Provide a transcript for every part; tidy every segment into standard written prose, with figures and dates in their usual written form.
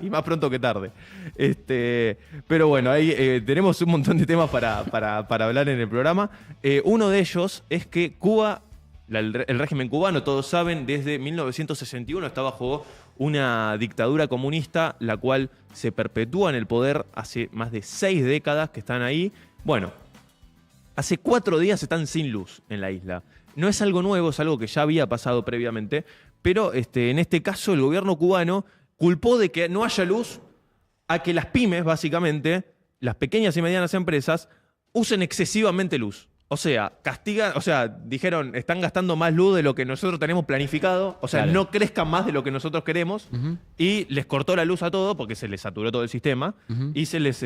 y más pronto que tarde. Pero bueno, ahí tenemos un montón de temas para hablar en el programa. Uno de ellos es que Cuba, el régimen cubano, todos saben, desde 1961 está bajo una dictadura comunista, la cual se perpetúa en el poder hace más de 6 décadas que están ahí. Bueno, hace 4 días están sin luz en la isla. No es algo nuevo, es algo que ya había pasado previamente, pero en este caso el gobierno cubano culpó de que no haya luz a que las pymes, básicamente, las pequeñas y medianas empresas, usen excesivamente luz. O sea, dijeron, están gastando más luz de lo que nosotros tenemos planificado, o sea, claro, no crezcan más de lo que nosotros queremos, y les cortó la luz a todo porque se les saturó todo el sistema, y se les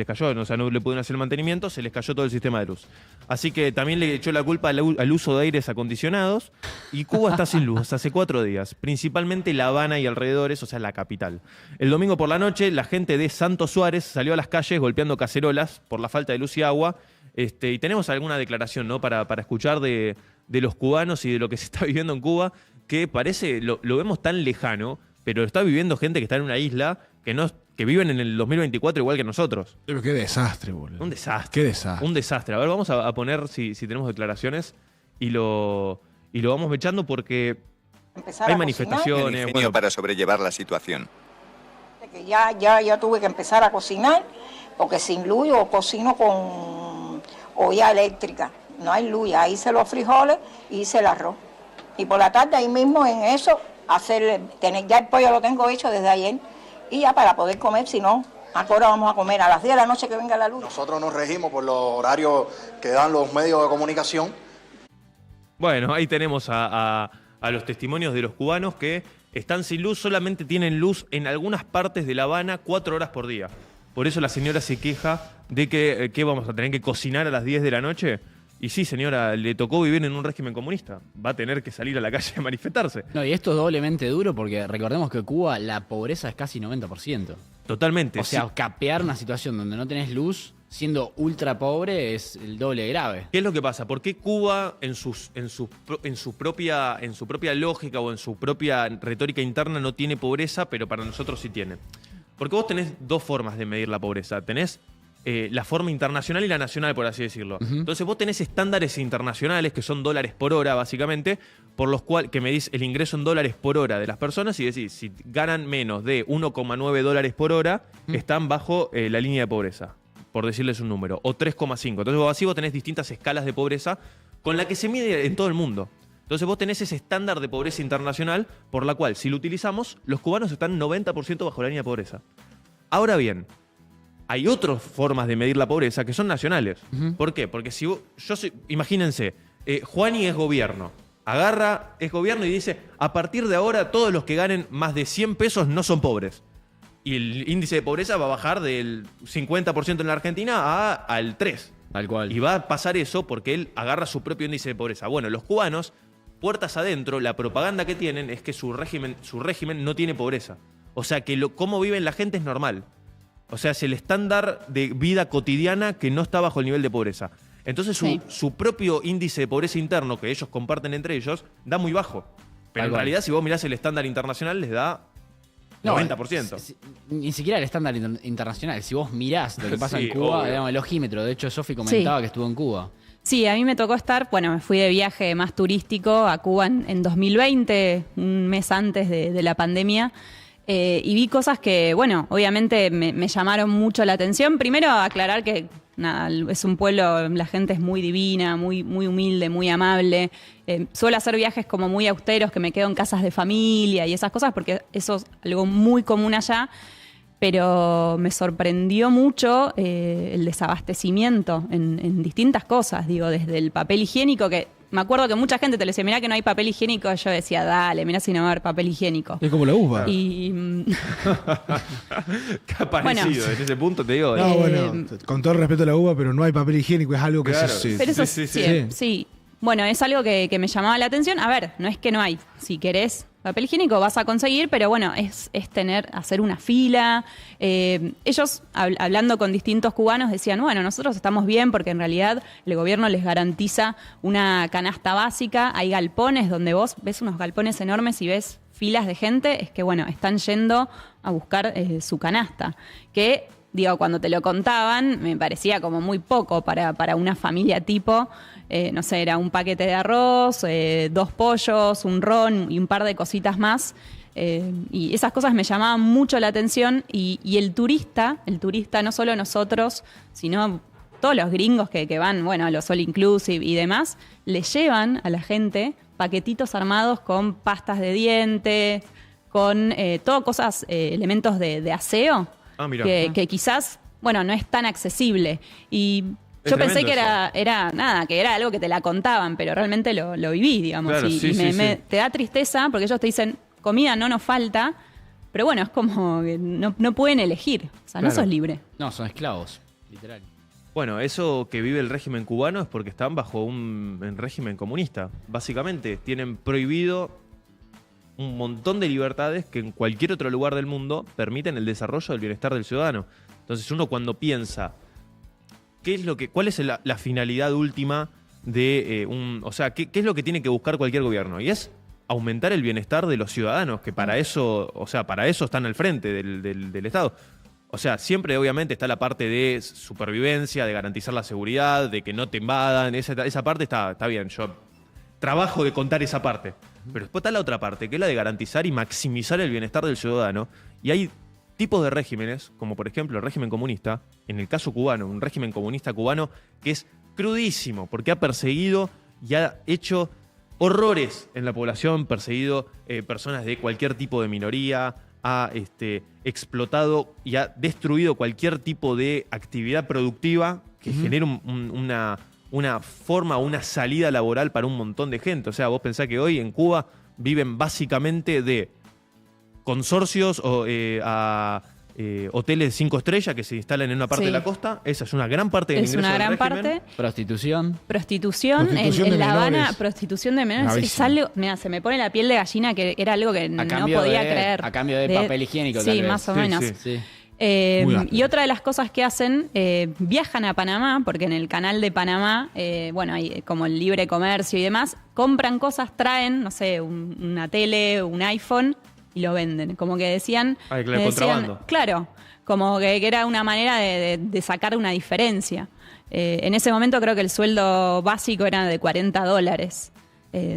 cayó, o sea, no le pudieron hacer el mantenimiento, se les cayó todo el sistema de luz. Así que también le echó la culpa al uso de aires acondicionados, y Cuba está sin luz hace 4 días, principalmente La Habana y alrededores, o sea, la capital. El domingo por la noche, la gente de Santo Suárez salió a las calles golpeando cacerolas por la falta de luz y agua. Y tenemos alguna declaración, ¿no?, para escuchar de los cubanos y de lo que se está viviendo en Cuba, que parece, lo vemos tan lejano, pero está viviendo gente que está en una isla que viven en el 2024 igual que nosotros. Pero qué desastre, boludo. Un desastre. Qué desastre. Un desastre. A ver, vamos a poner si tenemos declaraciones y lo vamos echando porque hay manifestaciones. Ingenio para sobrellevar la situación. Que ya tuve que empezar a cocinar, porque sin luz yo cocino con olla eléctrica. No hay luz, ya hice los frijoles y hice el arroz. Y por la tarde ahí mismo en eso, ya el pollo lo tengo hecho desde ayer, y ya para poder comer, si no, ahora vamos a comer a las 10 de la noche que venga la luz. Nosotros nos regimos por los horarios que dan los medios de comunicación. Bueno, ahí tenemos a los testimonios de los cubanos que están sin luz, solamente tienen luz en algunas partes de La Habana 4 horas por día. Por eso la señora se queja de que vamos a tener que cocinar a las 10 de la noche. Y sí, señora, le tocó vivir en un régimen comunista. Va a tener que salir a la calle a manifestarse. No, y esto es doblemente duro porque recordemos que Cuba la pobreza es casi 90%. Totalmente. O sea, capear una situación donde no tenés luz siendo ultra pobre es el doble de grave. ¿Qué es lo que pasa? ¿Por qué Cuba en su propia lógica o en su propia retórica interna no tiene pobreza, pero para nosotros sí tiene? Porque vos tenés 2 formas de medir la pobreza. Tenés la forma internacional y la nacional, por así decirlo. Entonces vos tenés estándares internacionales, que son dólares por hora, básicamente, por los cuales que medís el ingreso en dólares por hora de las personas y decís, si ganan menos de 1,9 dólares por hora, están bajo la línea de pobreza, por decirles un número, o 3,5. Entonces vos así tenés distintas escalas de pobreza con la que se mide en todo el mundo. Entonces vos tenés ese estándar de pobreza internacional por la cual, si lo utilizamos, los cubanos están 90% bajo la línea de pobreza. Ahora bien, hay otras formas de medir la pobreza que son nacionales. ¿Por qué? Porque si imagínense, Juani es gobierno. Es gobierno y dice, a partir de ahora todos los que ganen más de 100 pesos no son pobres. Y el índice de pobreza va a bajar del 50% en la Argentina al 3%. Tal cual. Y va a pasar eso porque él agarra su propio índice de pobreza. Bueno, los cubanos, puertas adentro, la propaganda que tienen es que su régimen no tiene pobreza. O sea, que cómo viven la gente es normal. O sea, es el estándar de vida cotidiana que no está bajo el nivel de pobreza. Entonces su propio índice de pobreza interno que ellos comparten entre ellos da muy bajo. Pero en realidad, si vos mirás el estándar internacional, les da 90%. Ni siquiera el estándar internacional. Si vos mirás lo que pasa en Cuba, digamos, el ojímetro. De hecho, Sofi comentaba que estuvo en Cuba. Sí, a mí me tocó estar, me fui de viaje más turístico a Cuba en 2020, un mes antes de la pandemia. Y vi cosas que, obviamente me llamaron mucho la atención. Primero, aclarar que es un pueblo, la gente es muy divina, muy, muy humilde, muy amable. Suelo hacer viajes como muy austeros, que me quedo en casas de familia y esas cosas, porque eso es algo muy común allá. Pero me sorprendió mucho el desabastecimiento en distintas cosas. Digo, desde el papel higiénico, que me acuerdo que mucha gente te le decía, mirá que no hay papel higiénico. Yo decía, dale, mirá si no va a haber papel higiénico. Es como la uva. Y qué ha parecido, en ese punto te digo. No, con todo el respeto a la uva, pero no hay papel higiénico, es algo que Pero eso sí. Bueno, es algo que me llamaba la atención. A ver, no es que no hay. Si querés papel higiénico vas a conseguir, pero es hacer una fila. Ellos, hablando con distintos cubanos, decían, nosotros estamos bien porque en realidad el gobierno les garantiza una canasta básica. Hay galpones donde vos ves unos galpones enormes y ves filas de gente, es que, bueno, están yendo a buscar su canasta. Que, digo, cuando te lo contaban, me parecía como muy poco para una familia tipo. No sé, era un paquete de arroz, 2 pollos, un ron y un par de cositas más. Y esas cosas me llamaban mucho la atención. Y el turista, no solo nosotros, sino todos los gringos que van, bueno, a los all inclusive y demás, le llevan a la gente paquetitos armados con pastas de dientes, con todo cosas, elementos de aseo, que quizás, bueno, no es tan accesible. Y yo pensé que era nada, que era algo que te la contaban, pero realmente lo viví, digamos. Claro, te da tristeza porque ellos te dicen, comida no nos falta, pero bueno, es como que no pueden elegir. O sea, no sos libre. No, son esclavos, literal. Bueno, eso que vive el régimen cubano es porque están bajo un régimen comunista. Básicamente, tienen prohibido un montón de libertades que en cualquier otro lugar del mundo permiten el desarrollo del bienestar del ciudadano. Entonces uno cuando piensa, ¿cuál es la finalidad última de o sea, ¿qué es lo que tiene que buscar cualquier gobierno? Y es aumentar el bienestar de los ciudadanos, que para eso, o sea, para eso están al frente del Estado. O sea, siempre obviamente está la parte de supervivencia, de garantizar la seguridad, de que no te invadan. Esa parte está bien, yo trabajo de contar esa parte. Pero después está la otra parte, que es la de garantizar y maximizar el bienestar del ciudadano. Y hay tipos de regímenes, como por ejemplo el régimen comunista, en el caso cubano, un régimen comunista cubano que es crudísimo, porque ha perseguido y ha hecho horrores en la población, perseguido personas de cualquier tipo de minoría, ha explotado y ha destruido cualquier tipo de actividad productiva que genere una forma, una salida laboral para un montón de gente. O sea, vos pensás que hoy en Cuba viven básicamente de consorcios o hoteles de 5 estrellas que se instalan en una parte de la costa. Esa es una gran parte del ingreso del régimen. Es una gran parte. Prostitución en La Habana, menores. prostitución de menores. Bravísimo. Es algo, mira, se me pone la piel de gallina, que era algo que no podía creer. A cambio de papel higiénico, sí, tal vez. más o menos. Sí. Y otra de las cosas que hacen, viajan a Panamá, porque en el canal de Panamá, bueno, hay como el libre comercio y demás, compran cosas, traen, no sé, una tele, un iPhone, y lo venden. Como que decían... contrabando. Claro, como que era una manera de sacar una diferencia. En ese momento creo que el sueldo básico era de $40.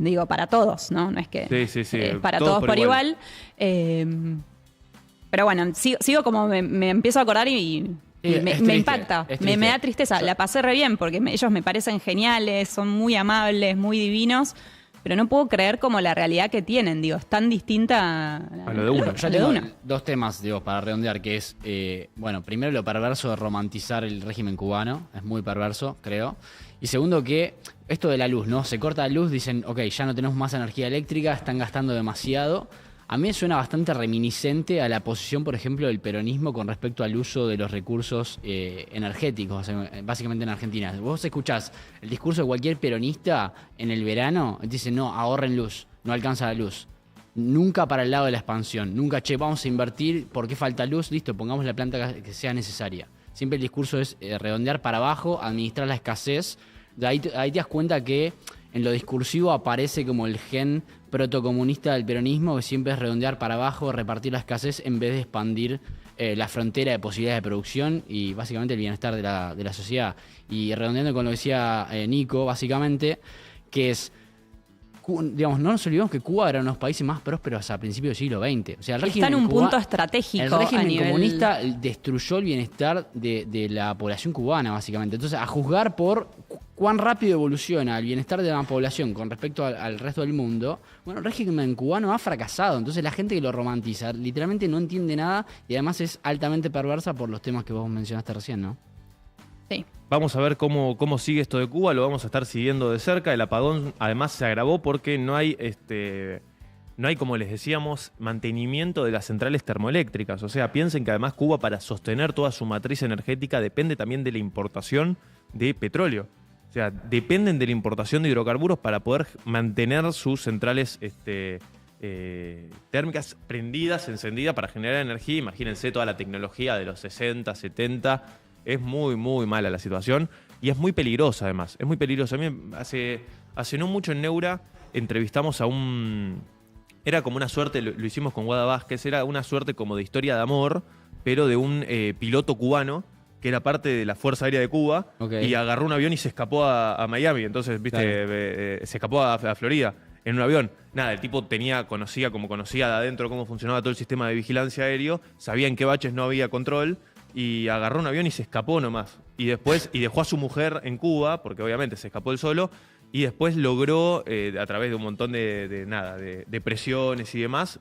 Digo, para todos, ¿no? No es que... Sí. para todos por igual. Pero bueno, sigo como me empiezo a acordar y me impacta, me da tristeza. La pasé re bien porque ellos me parecen geniales, son muy amables, muy divinos, pero no puedo creer como la realidad que tienen, digo, es tan distinta a lo de uno. Yo tengo 2 temas, digo, para redondear, que es, bueno, primero lo perverso de romantizar el régimen cubano, es muy perverso, creo. Y segundo que esto de la luz, ¿no? Se corta la luz, dicen, ok, ya no tenemos más energía eléctrica, están gastando demasiado. A mí me suena bastante reminiscente a la posición, por ejemplo, del peronismo con respecto al uso de los recursos energéticos, básicamente en Argentina. Vos escuchás el discurso de cualquier peronista en el verano, dice, no, ahorren luz, no alcanza la luz. Nunca para el lado de la expansión, nunca, vamos a invertir, ¿por qué falta luz? Listo, pongamos la planta que sea necesaria. Siempre el discurso es redondear para abajo, administrar la escasez. De ahí te das cuenta que en lo discursivo aparece como el gen protocomunista del peronismo, que siempre es redondear para abajo, repartir la escasez en vez de expandir la frontera de posibilidades de producción y básicamente el bienestar de la sociedad. Y redondeando con lo que decía Nico, básicamente, que es, digamos, no nos olvidemos que Cuba era uno de los países más prósperos a principios del siglo XX. O sea, el régimen está en un punto estratégico. El régimen comunista destruyó el bienestar de la población cubana, básicamente. Entonces, a juzgar por cuán rápido evoluciona el bienestar de la población con respecto al resto del mundo, bueno, el régimen cubano ha fracasado. Entonces, la gente que lo romantiza literalmente no entiende nada y además es altamente perversa por los temas que vos mencionaste recién, ¿no? Sí. Vamos a ver cómo sigue esto de Cuba, lo vamos a estar siguiendo de cerca. El apagón además se agravó porque no hay, como les decíamos, mantenimiento de las centrales termoeléctricas. O sea, piensen que además Cuba, para sostener toda su matriz energética, depende también de la importación de petróleo. O sea, dependen de la importación de hidrocarburos para poder mantener sus centrales térmicas prendidas, encendidas para generar energía. Imagínense toda la tecnología de los 60, 70... Es muy, muy mala la situación y es muy peligrosa además. Es muy peligrosa. A mí hace no mucho en Neura entrevistamos a un Era como una suerte, lo hicimos con Guada Vázquez, era una suerte como de historia de amor, pero de un piloto cubano que era parte de la Fuerza Aérea de Cuba y agarró un avión y se escapó a Miami. Entonces, viste, se escapó a Florida en un avión. Nada, el tipo conocía de adentro cómo funcionaba todo el sistema de vigilancia aéreo, sabía en qué baches no había control y agarró un avión y se escapó nomás. Y después, dejó a su mujer en Cuba, porque obviamente se escapó él solo, y después logró, a través de un montón de presiones y demás,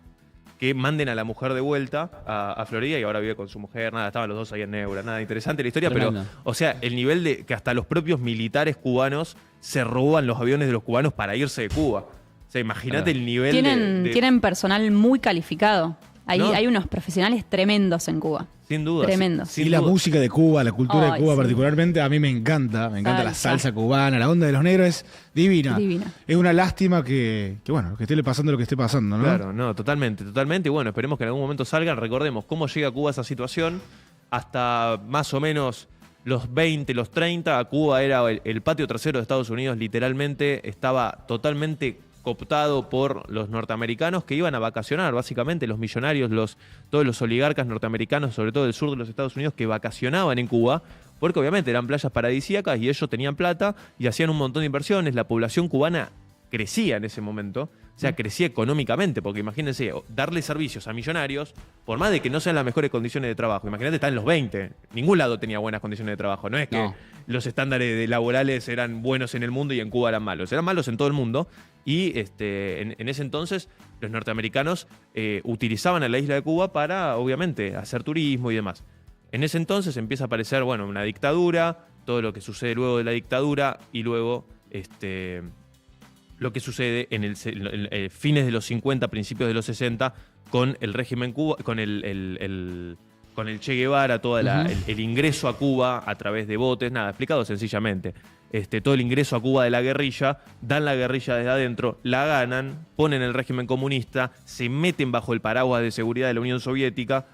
que manden a la mujer de vuelta a Florida y ahora vive con su mujer. Nada, estaban los dos ahí en Neura. Nada, interesante la historia, Tremendo. pero, o sea, el nivel de que hasta los propios militares cubanos se roban los aviones de los cubanos para irse de Cuba. O sea, imagínate el nivel Tienen personal muy calificado. Ahí ¿No? hay unos profesionales tremendos en Cuba. Sin duda. Tremendos. sin Y la duda. música de Cuba, la cultura Ay, de Cuba sí. particularmente, a mí me encanta la Salsa. salsa cubana, la onda de los negros es divina. Divina. Es una lástima que bueno, que esté pasando lo que esté pasando, ¿no? Claro, no, totalmente. Y bueno, esperemos que en algún momento salgan. Recordemos cómo llega Cuba a esa situación. Hasta más o menos los 20, los 30, Cuba era el patio trasero de Estados Unidos. Literalmente estaba totalmente cooptado por los norteamericanos que iban a vacacionar, básicamente los millonarios, todos los oligarcas norteamericanos, sobre todo del sur de los Estados Unidos, que vacacionaban en Cuba, porque obviamente eran playas paradisíacas y ellos tenían plata y hacían un montón de inversiones. La población cubana crecía en ese momento, o sea, crecía económicamente, porque imagínense, darle servicios a millonarios, por más de que no sean las mejores condiciones de trabajo, imagínate, está en los 20, ningún lado tenía buenas condiciones de trabajo, no es que No. los estándares laborales eran buenos en el mundo y en Cuba eran malos en todo el mundo, y en ese entonces los norteamericanos utilizaban a la isla de Cuba para, obviamente, hacer turismo y demás. En ese entonces empieza a aparecer, bueno, una dictadura, todo lo que sucede luego de la dictadura y luego lo que sucede en fines de los 50, principios de los 60, con el régimen Cuba, con el Che Guevara, todo el ingreso a Cuba a través de botes, nada, explicado sencillamente. Todo el ingreso a Cuba de la guerrilla, dan la guerrilla desde adentro, la ganan, ponen el régimen comunista, se meten bajo el paraguas de seguridad de la Unión Soviética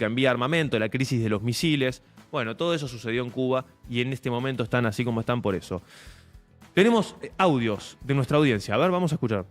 envía armamento, la crisis de los misiles, bueno, todo eso sucedió en Cuba y en este momento están así como están por eso. Tenemos audios de nuestra audiencia, a ver, vamos a escuchar.